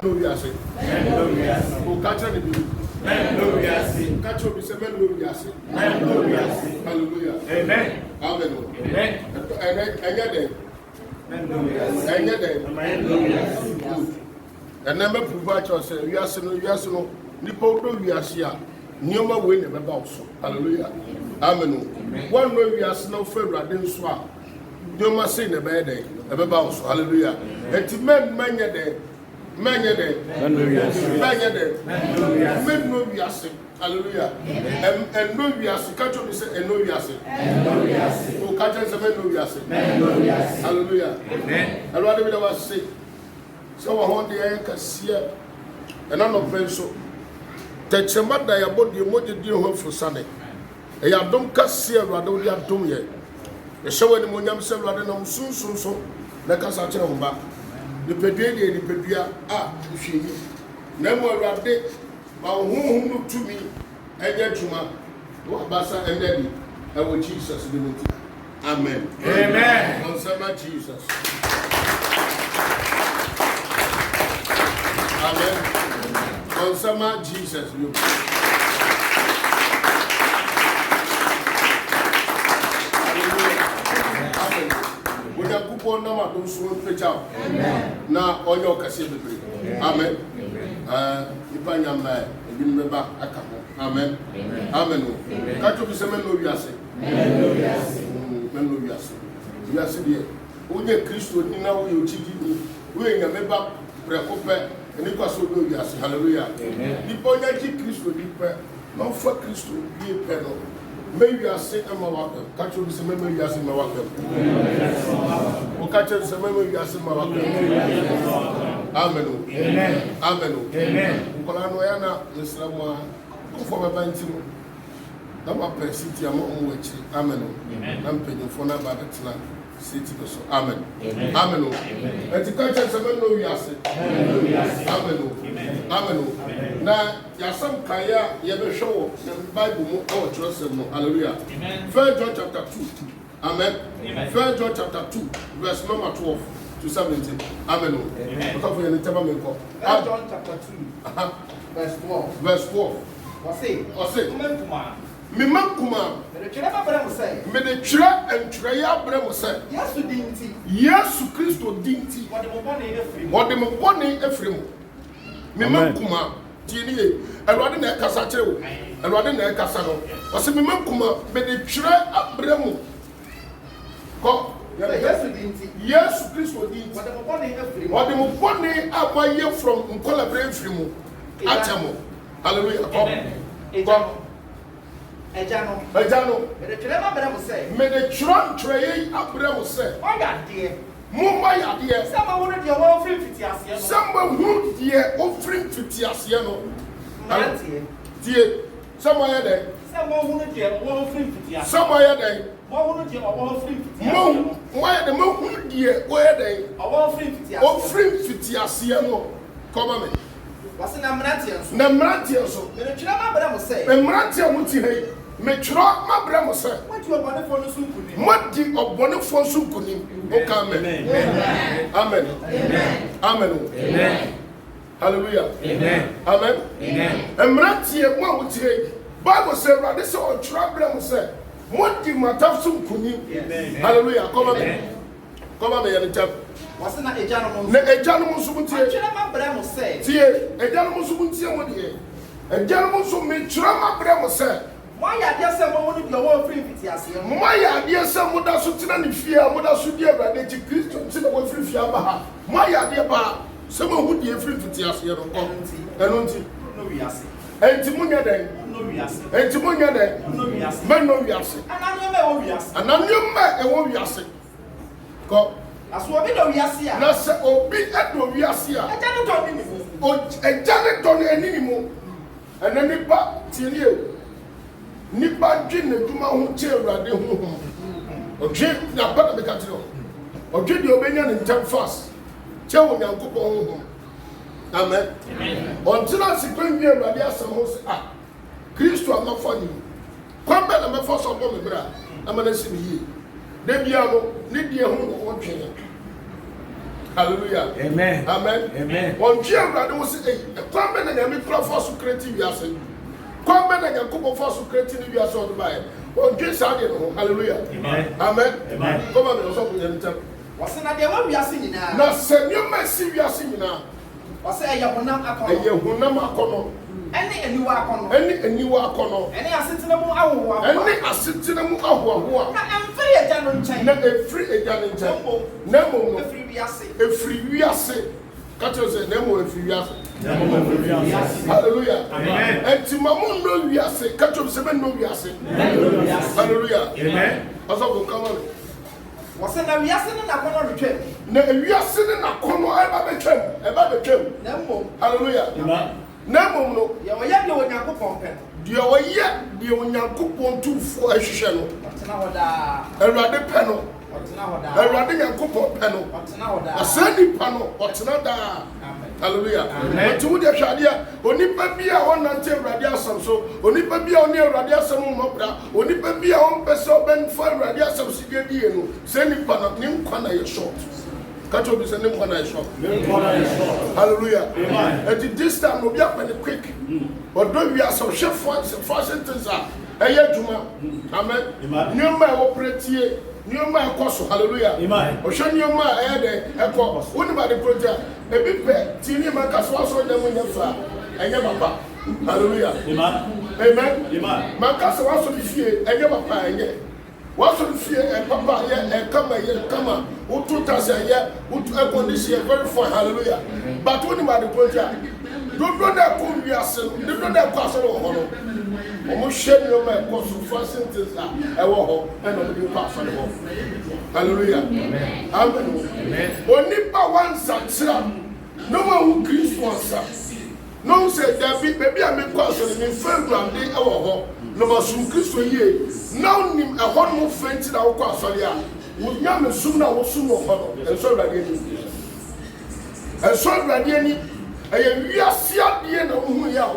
no we are saying. Who catch any baby? No we are saying. Catch up, say men no we are saying. No we are saying. Hallelujah. Amen. Amen. Amen. And never provide yourself. We are saying, Nipo do we are here. Nioma win about so. Hallelujah. Amen. One way we are no favor, I didn't swap. Nioma say in a bad day. About so. Hallelujah. And to men, many day. Many day. Men no we are saying. Hallelujah. And no we are saying. Catch up, say, and no we are saying. Oh, catch us, men no we are saying. Hallelujah. Amen. And what did I say? So I want the anchor here. And I'm not praying so. Take your mother, your body, your mother, dear home for Sunday. And you don't cast here, rather, you are doing yet. The show in the morning, I'm saying, rather, I'm so. Like us, I tell you back. The Pedria, the Pedria, if you need. Never rather, but whom look to me, and yet to my Bassa and Daddy, I will Jesus. Amen. Amen. On summer Jesus. Amen. On summer Jesus. We have coupon number to soon pitch out. Now, all your casino. Amen. Ipanyam, you remember a couple. Amen. Amen. Can't you be some men no yasi? Men no yasi. Yasi, dear. Only Christo, you know, you cheated. We ain't a member, preoccupy, and it was so no yasi. Hallelujah. People that keep Christo deeper, not for Christo, be a pedal. Maybe I say, I'm a walker. Catch you some memory, yes, in my walker. Or catch you some memory, yes, in my walker. Amen. Amen. Amen. Amen. Colanoyana, the Slama, go for my banting. I'm a city, I'm on which. Amen. I'm paying for another city. Amen. Amen. And the catch some memory, yes. Amen. Amen. Now, Yasam Kaya, you have a show, the Bible, or trust them. Hallelujah. 1 John chapter 2. Amen. 1 John chapter 2, verse number 12 to 17. Amen. Amen. 1 John chapter 2, verse 12. Verse 12. What's it? Mimam me the chira and Traya Bremosa. Yes, to Christo dinty. What the Mopone Ephraim. Mimam Kuma, Tini, and what in the Casacho, and what in the Casano. Was a Mimam Kuma, me the chira up Bremo. Yes, to Christo dinty. What the Mopone up my year from collaborate Frimo. Atamo. Hallelujah. Ejano. Me the Tran Tray Abramo said, oh, yeah, dear. Mumma, dear. Someone who offering Fitiasiano. Someone who, dear, offering Fitiasiano. Dear, somewhere there. Someone who, dear, offering Fitiasiano. Somewhere there. Why the moon, dear, where they offering Fitiasiano. Come on. What's an Amratian? Namratian, the Chilama say, Amratian would say. Me tro ma bremo se what you abone for no sunkuni what di obone for sunkuni o ka me amen amen hallelujah amen emratie mo wutie Bible say rade se o tro bremo se what di mataf sunkuni hallelujah come on ya tap what's na ejano mo sumuntie tro ma bremo se tie ejano mo sumuntie mo de ejano mo so me tro ma bremo se why are there some who do your free Fitiasiano? Why are there some who does not fear, what does you dear by the Christian sit away free Fiabaha? Why are there someone who dear free Fitiasiano? And no, we are sick. And Timonia then, no, we are sick. And Timonia then, no, we are sick. Men no, we are sick. And I know we are sick. And I know we are sick. Go. As what we are sick. That's a big at no, we are sick. I cannot tell you. Oh, and Janet don't anymore. And then the back till you. Nipa dwene dwuma ho che awrade ho odwe na bana be katiro odwe de obenya ne ntem fast che wo nyankopon ho amen ontena sikwen bi awrade asem ho se Kristo amafa ni kwamba na me fast obo me bra amana si ni de bia no ne die ho no wo twene Hallelujah. Amen. Amen. Amen. One year, I was saying, come in and I'm for creative. Come in and I'm for creative. You are so by. One year, hallelujah. Amen. Amen. Amen. Come on, also. What's in the one we are singing now? Now, send your message. We are singing now. What's a Yahunam And you will not come. Any and you are con. Any you are come. Any assistant hour. Any assistant who I'm free a general chain. not a free agent. No, A free we are saying. a free we are saying. Catch us a name of free. Amen. Hallelujah. Amen. And to Mamun no we are saying, catch up 7 no we are saying. Hallelujah. Amen. Also come on. What's in the we are saying a corner return? Now we are sitting a corner about the term. No, Hallelujah. Amen. No, you are young when you go pump. deɛ ɔyɛ deɛ onyankopɔn tumfoɔ ahwehwɛ no What's now that? awurade pɛ no What's now that? awurade nyankopɔn pɛ no What's now that? ɔsɛ nipa no ɔtena daa hallelujah nti wo deɛ hwɛ adeɛ onipa bi a ɔnante awurade asɛm so onipa bi a ɔne awurade asɛm mmɔbra onipa bi a ɔmpɛ sɛ ɔbɛmfa awurade asɛm so deɛ die no sɛ nipa no ne nkwa na yɛ short catch up is a name one I shop. Hallelujah. At this time, we'll be up and quick. But don't we are some chef fashion things are a Juma. Amen. New man operate here. New man cost. Hallelujah. Ocean new man ahead. Echo. What about the project? A big pet. Tini man caswas on them when you fly. And your papa. Hallelujah. Amen. Man caswas on the fear. And your papa. What's the fear and papa and come who took us a year, who to a condition very fine, hallelujah. But when about the project, don't know that could be a sin, don't know that castle of honor. Almost shed your man, cause of first sentence, I will and of the pass on the home. Hallelujah. Amen. Only by one son, no one who grieves one son. No said that maybe I make cause of the firm day our home. No more soon Christo ye. Now nim a one more friend in our Quasolia. Would young and soon I will soon of and so ready. And so ready. And we are see at the end of who we are.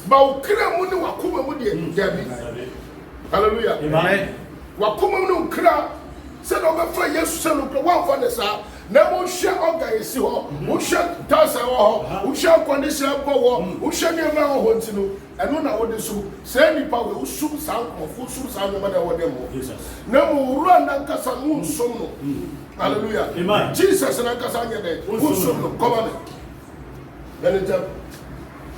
But Kramuni Wakuma Mudi, Debbie. Hallelujah. Amen. Wakuma no cra said over 5 years, son of one for the sir. Never share organize you, who shall toss our who shall condition power, who shall never want to know. And when I would so say any power who soon sound of who soon sound the mother of them. No more run and cast a moon sono. Hallelujah. Amen. Jesus and Ankasanya day. Who soon come on. Then it up.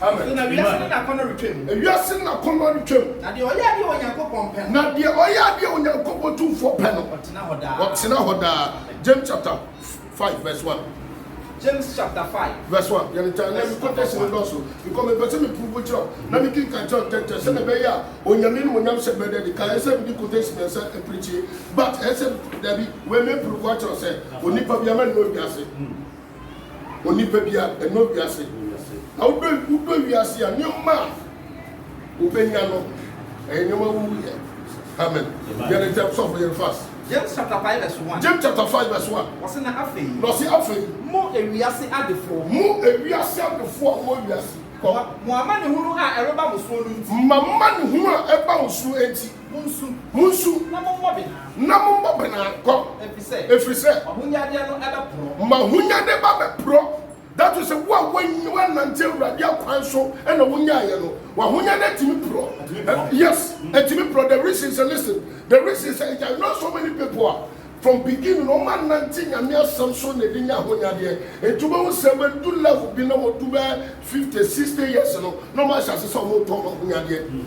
Amen. We are sitting a corner return. And you are sitting a corner return. Now the Oya on your pump. Now the Oya on your couple 2 for panel. What's now that? What's now that? James chapter 5 verse 1. James chapter 5. Verse 1. You understand? Let me contest it also. You come and person me prove it. Let me keep control. Send a bear. When you mean when you say better, the can say we quotation and preach. But I said that we may prove what you say. Only Pabia man no biase. Only Pabia and no biase. How do we see a new man? Ubeniano. And you know, amen. You understand? So for your fast. James chapter 5 verse 1. James chapter 5 verse 1. What's in the half? No see afei. More a we are say at the floor. Mu ewiase abefo mo wiase. Muhammad who are a rubber was swollen. Mama ne hu a eba nsu enti. Munsu. Na mo mbobena ko. Efri se. Mahunya de no ebe pro. Mahunya de ba be pro. That was a one until radio council and a wunya yellow. Wahunya de timi pro. Yes, a timi pro. The reason is listen. The reason is that not so many people from beginning no man 19 and near Samson de dinya hunya de. And to go 7 do love be no to 50, 60 years no man shall say some more hunya de.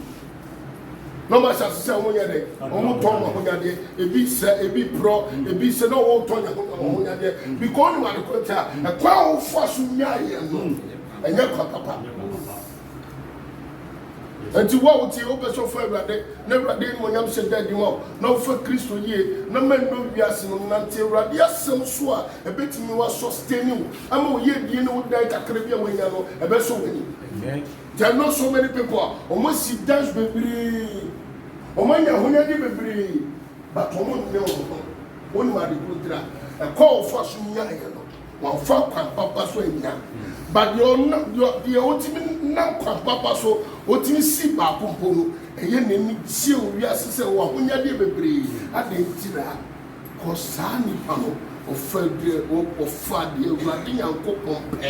No man shall say hunya de. Omo ton hunya de. E bi pro, e bi se no wo ton hunya de. Because you are the quota, a kwa for sunya ye no. Enye kwa papa. Enti wa wuti obeso fa Awurade na Awurade mo nyam se dadi mo na fa Kristo yie na man do wiase no nante Awurade asem so a ebetimi wa sustain wo ama wo ye die no dai kakra bia wanya no ebeso wani. Amen. There are not so many people almost see dance bebiri omanya honya di bebiri but omo ne wo woni ma de kutra e call for sunya ye no wa fa kwan papa so anya. But you're ultimate non papa so ultimate see ba pompono e ye neni sie o wiase se wo ahonya de bebre adentira ko sa ni pa no ɔfa deɛ ɔfa deɛ awurade nyankopɔn pɛ